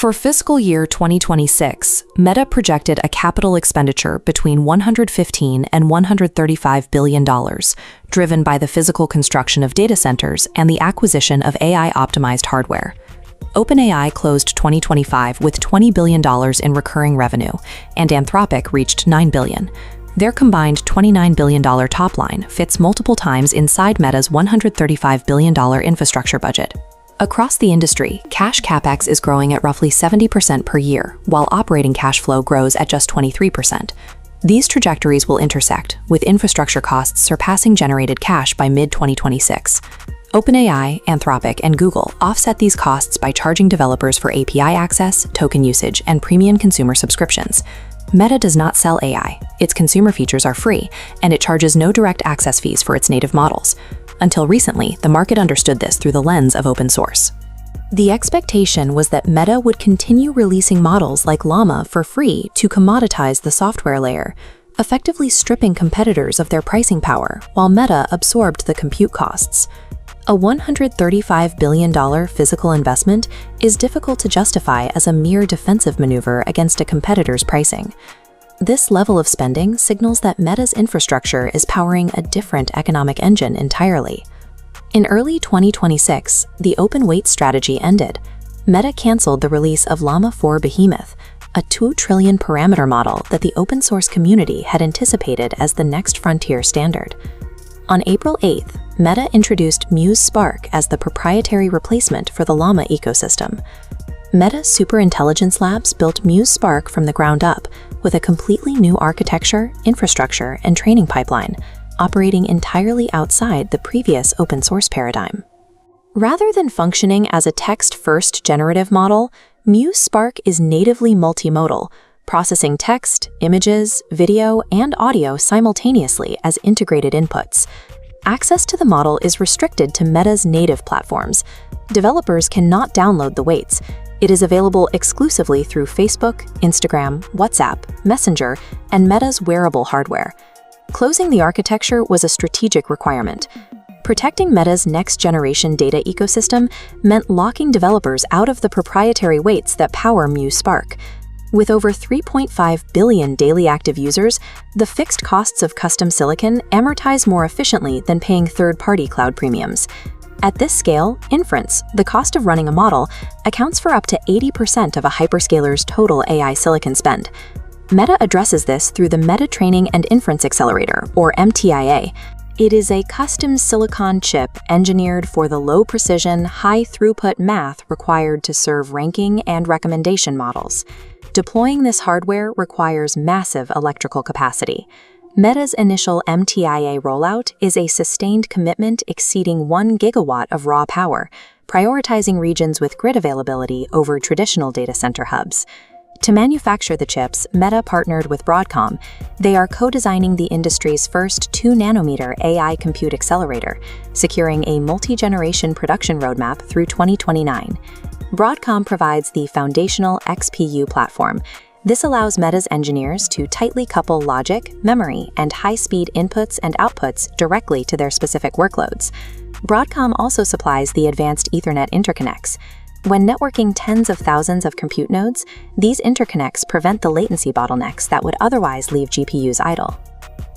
For fiscal year 2026, Meta projected a capital expenditure between $115 and $135 billion, driven by the physical construction of data centers and the acquisition of AI-optimized hardware. OpenAI closed 2025 with $20 billion in recurring revenue, and Anthropic reached $9 billion. Their combined $29 billion top line fits multiple times inside Meta's $135 billion infrastructure budget. Across the industry, cash CapEx is growing at roughly 70% per year, while operating cash flow grows at just 23%. These trajectories will intersect, with infrastructure costs surpassing generated cash by mid-2026. OpenAI, Anthropic, and Google offset these costs by charging developers for API access, token usage, and premium consumer subscriptions. Meta does not sell AI. Its consumer features are free, and it charges no direct access fees for its native models. Until recently, the market understood this through the lens of open source. The expectation was that Meta would continue releasing models like Llama for free to commoditize the software layer, effectively stripping competitors of their pricing power while Meta absorbed the compute costs. A $135 billion physical investment is difficult to justify as a mere defensive maneuver against a competitor's pricing. This level of spending signals that Meta's infrastructure is powering a different economic engine entirely. In early 2026, the open weight strategy ended. Meta canceled the release of Llama 4 Behemoth, a 2 trillion parameter model that the open source community had anticipated as the next frontier standard. On April 8th, Meta introduced Muse Spark as the proprietary replacement for the Llama ecosystem. Meta Superintelligence Labs built Muse Spark from the ground up with a completely new architecture, infrastructure, and training pipeline, operating entirely outside the previous open source paradigm. Rather than functioning as a text-first generative model, Muse Spark is natively multimodal, processing text, images, video, and audio simultaneously as integrated inputs. Access to the model is restricted to Meta's native platforms. Developers cannot download the weights. It is available exclusively through Facebook, Instagram, WhatsApp, Messenger, and Meta's wearable hardware. Closing the architecture was a strategic requirement. Protecting Meta's next-generation data ecosystem meant locking developers out of the proprietary weights that power Muse Spark. With over 3.5 billion daily active users, the fixed costs of custom silicon amortize more efficiently than paying third-party cloud premiums. At this scale, inference, the cost of running a model, accounts for up to 80% of a hyperscaler's total AI silicon spend. Meta addresses this through the Meta Training and Inference Accelerator, or MTIA. It is a custom silicon chip engineered for the low-precision, high-throughput math required to serve ranking and recommendation models. Deploying this hardware requires massive electrical capacity. Meta's initial MTIA rollout is a sustained commitment exceeding 1 gigawatt of raw power, prioritizing regions with grid availability over traditional data center hubs. To manufacture the chips, Meta partnered with Broadcom. They are co-designing the industry's first 2-nanometer AI compute accelerator, securing a multi-generation production roadmap through 2029. Broadcom provides the foundational XPU platform. This allows Meta's engineers to tightly couple logic, memory, and high-speed inputs and outputs directly to their specific workloads. Broadcom also supplies the advanced Ethernet interconnects. When networking tens of thousands of compute nodes, these interconnects prevent the latency bottlenecks that would otherwise leave GPUs idle.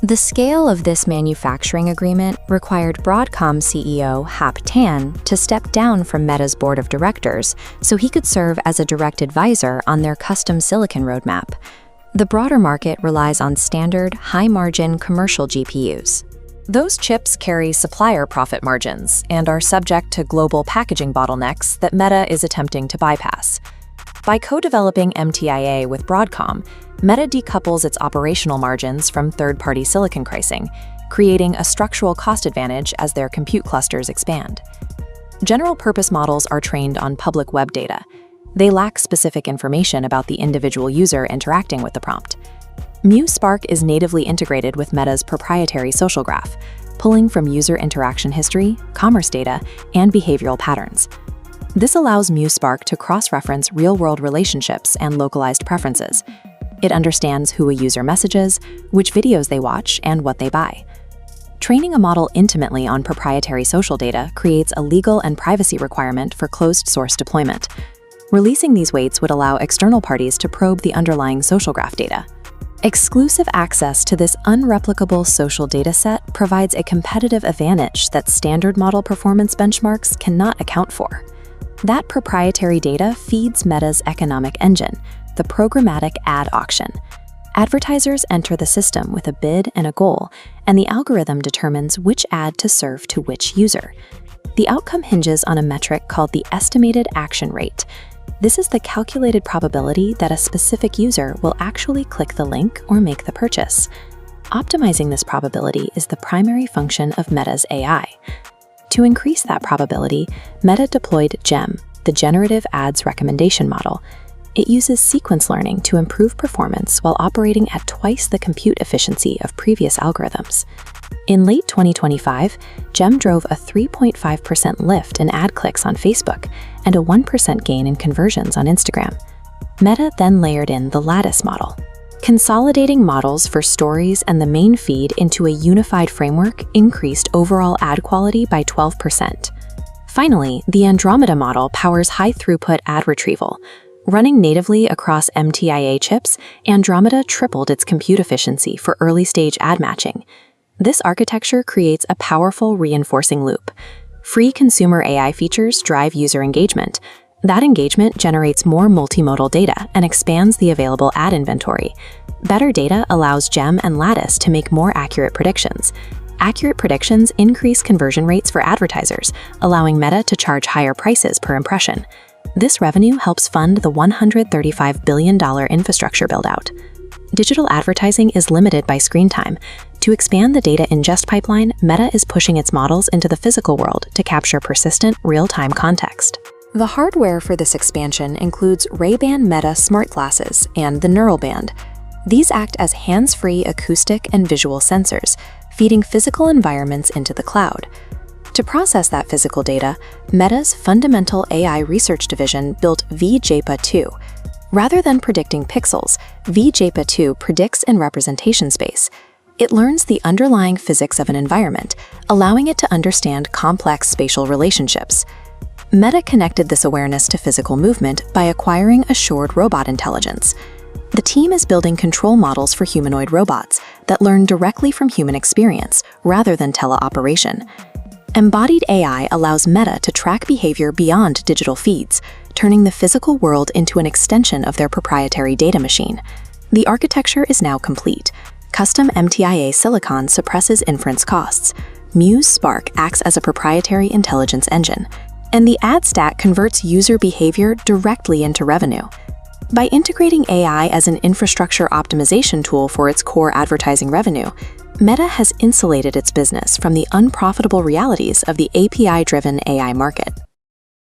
The scale of this manufacturing agreement required Broadcom CEO Hap Tan to step down from Meta's board of directors so he could serve as a direct advisor on their custom silicon roadmap. The broader market relies on standard, high-margin commercial GPUs. Those chips carry supplier profit margins and are subject to global packaging bottlenecks that Meta is attempting to bypass. By co-developing MTIA with Broadcom, Meta decouples its operational margins from third-party silicon pricing, creating a structural cost advantage as their compute clusters expand. General-purpose models are trained on public web data. They lack specific information about the individual user interacting with the prompt. Muse Spark is natively integrated with Meta's proprietary social graph, pulling from user interaction history, commerce data, and behavioral patterns. This allows Muse Spark to cross-reference real-world relationships and localized preferences. It understands who a user messages, which videos they watch, and what they buy. Training a model intimately on proprietary social data creates a legal and privacy requirement for closed-source deployment. Releasing these weights would allow external parties to probe the underlying social graph data. Exclusive access to this unreplicable social dataset provides a competitive advantage that standard model performance benchmarks cannot account for. That proprietary data feeds Meta's economic engine, the programmatic ad auction. Advertisers enter the system with a bid and a goal, and the algorithm determines which ad to serve to which user. The outcome hinges on a metric called the estimated action rate. This is the calculated probability that a specific user will actually click the link or make the purchase. Optimizing this probability is the primary function of Meta's AI. To increase that probability, Meta deployed GEM, the Generative Ads Recommendation Model. It uses sequence learning to improve performance while operating at twice the compute efficiency of previous algorithms. In late 2025, GEM drove a 3.5% lift in ad clicks on Facebook and a 1% gain in conversions on Instagram. Meta then layered in the Lattice model. Consolidating models for stories and the main feed into a unified framework increased overall ad quality by 12%. Finally, the Andromeda model powers high-throughput ad retrieval. Running natively across MTIA chips, Andromeda tripled its compute efficiency for early-stage ad matching. This architecture creates a powerful reinforcing loop. Free consumer AI features drive user engagement. That engagement generates more multimodal data and expands the available ad inventory. Better data allows GEM and Lattice to make more accurate predictions. Accurate predictions increase conversion rates for advertisers, allowing Meta to charge higher prices per impression. This revenue helps fund the $135 billion infrastructure build-out. Digital advertising is limited by screen time. To expand the data ingest pipeline, Meta is pushing its models into the physical world to capture persistent, real-time context. The hardware for this expansion includes Ray-Ban Meta smart glasses and the Neural Band. These act as hands-free acoustic and visual sensors, feeding physical environments into the cloud. To process that physical data, Meta's fundamental AI research division built VJPA-2. Rather than predicting pixels, VJPA-2 predicts in representation space. It learns the underlying physics of an environment, allowing it to understand complex spatial relationships. Meta connected this awareness to physical movement by acquiring Assured Robot Intelligence. The team is building control models for humanoid robots that learn directly from human experience rather than teleoperation. Embodied AI allows Meta to track behavior beyond digital feeds, turning the physical world into an extension of their proprietary data machine. The architecture is now complete. Custom MTIA silicon suppresses inference costs. Muse Spark acts as a proprietary intelligence engine. And the ad stack converts user behavior directly into revenue. By integrating AI as an infrastructure optimization tool for its core advertising revenue, Meta has insulated its business from the unprofitable realities of the API-driven AI market.